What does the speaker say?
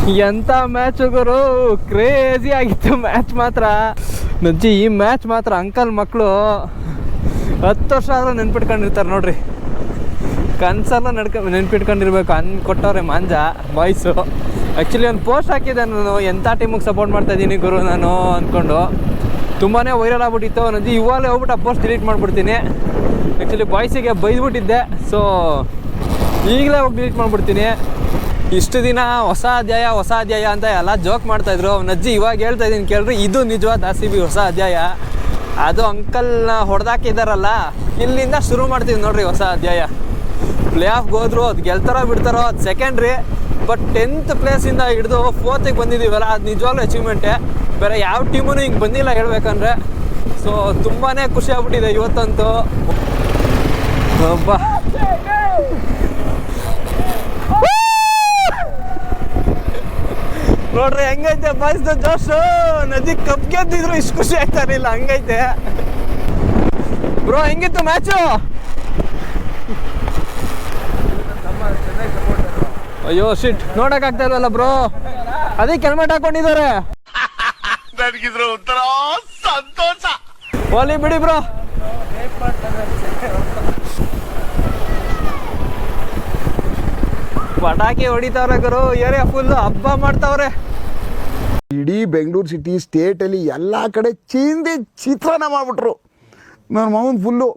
ಎಂಥ ಮ್ಯಾಚ್ ಗುರು, ಕ್ರೇಜಿ ಆಗಿತ್ತು ಮ್ಯಾಚ್ ಮಾತ್ರ. ನಜ್ಜಿ ಈ ಮ್ಯಾಚ್ ಮಾತ್ರ ಅಂಕಲ್ ಮಕ್ಕಳು 10 ವರ್ಷ ಆದರೂ ನೆನ್ಪಿಟ್ಕೊಂಡಿರ್ತಾರೆ ನೋಡ್ರಿ. ಕನ್ಸಲ್ಲ ನೆನ್ಪಿಟ್ಕೊಂಡಿರ್ಬೇಕು ಕೊಟ್ಟವ್ರೆ ಮಾಂಜ ಬಾಯ್ಸು. ಆ್ಯಕ್ಚುಲಿ ಒಂದು ಪೋಸ್ಟ್ ಹಾಕಿದ್ದೆ ನಾನು, ಎಂಥ ಟೀಮಿಗೆ ಸಪೋರ್ಟ್ ಮಾಡ್ತಾಯಿದ್ದೀನಿ ಗುರು ನಾನು ಅಂದ್ಕೊಂಡು. ತುಂಬಾ ವೈರಲ್ ಆಗ್ಬಿಟ್ಟಿತ್ತು. ನಜ್ಜಿ ಇವಾಗಲೇ ಹೋಗ್ಬಿಟ್ಟು ಆ ಪೋಸ್ಟ್ ಡಿಲೀಟ್ ಮಾಡಿಬಿಡ್ತೀನಿ. ಆ್ಯಕ್ಚುಲಿ ಬಾಯ್ಸಿಗೆ ಬೈದ್ಬಿಟ್ಟಿದ್ದೆ, ಸೊ ಈಗಲೇ ಹೋಗಿ ಡಿಲೀಟ್ ಮಾಡಿಬಿಡ್ತೀನಿ. ಇಷ್ಟು ದಿನ ಹೊಸ ಅಧ್ಯಾಯ ಅಂತ ಎಲ್ಲ ಜೋಕ್ ಮಾಡ್ತಾಯಿದ್ರು. ನಜ್ಜಿ ಇವಾಗ ಹೇಳ್ತಾ ಇದ್ದೀನಿ ಕೇಳ್ರಿ, ಇದು ನಿಜವಾದ RCB ಹೊಸ ಅಧ್ಯಾಯ. ಅದು ಅಂಕಲ್ನ ಹೊಡೆದಾಕಿದ್ದಾರಲ್ಲ, ಇಲ್ಲಿಂದ ಶುರು ಮಾಡ್ತೀವಿ ನೋಡ್ರಿ ಹೊಸ ಅಧ್ಯಾಯ. ಪ್ಲೇ ಆಫ್ಗೆ ಹೋದ್ರು ಅದು ಗೆಲ್ತಾರೋ ಬಿಡ್ತಾರೋ ಅದು ಸೆಕೆಂಡ್ರಿ. ಬಟ್ 10th ಪ್ಲೇಸಿಂದ ಹಿಡಿದು 4th ಬಂದಿದ್ದೀವಲ್ಲ, ಅದು ನಿಜವಾಗ್ಲೂ ಅಚೀವ್ಮೆಂಟೇ. ಬೇರೆ ಯಾವ ಟೀಮೂ ಹಿಂಗೆ ಬಂದಿಲ್ಲ ಹೇಳ್ಬೇಕಂದ್ರೆ. ಸೊ ತುಂಬಾ ಖುಷಿ ಆಗ್ಬಿಟ್ಟಿದೆ ಇವತ್ತಂತೂ. ಒಬ್ಬ ನೋಡ್ರಿ ಹೆಂಗೈತೆ ಬಾಯ್ಸ್ದು ಜೋಶು. ನದಿ ಕಪ್ ಗೆದ್ದಿದ್ರು ಇಷ್ಟು ಖುಷಿ ಆಗ್ತಾ ಇರಲಿಲ್ಲ, ಹಂಗೈತೆ ಬ್ರೋ. ಹೆಂಗಿತ್ತು ಮ್ಯಾಚು? ಅಯ್ಯೋ ಶಿಟ್, ನೋಡಕ್ಕಾಗ್ತಾ ಇಲ್ವಲ್ಲ ಬ್ರೋ, ಅದಕ್ಕೆ ಹೆಲ್ಮೆಟ್ ಹಾಕೊಂಡಿದ್ದಾರೆ. ಸಂತೋಷ ಓಲಿ ಬಿಡಿ ಬ್ರೋ. ಪಟಾಕಿ ಹೊಡಿತಾವ್ರೆ ಗುರು, ಏರಿಯಾ ಫುಲ್ ಹಬ್ಬ ಮಾಡ್ತಾವ್ರೆ. ಇಡೀ ಬೆಂಗಳೂರು ಸಿಟಿ ಸ್ಟೇಟಲ್ಲಿ ಎಲ್ಲ ಕಡೆ ಚಿಂದಿ ಚಿತ್ರಾನ್ನ ಮಾಡಿಬಿಟ್ರು. ನನ್ನ ಮಗನ ಫುಲ್ಲು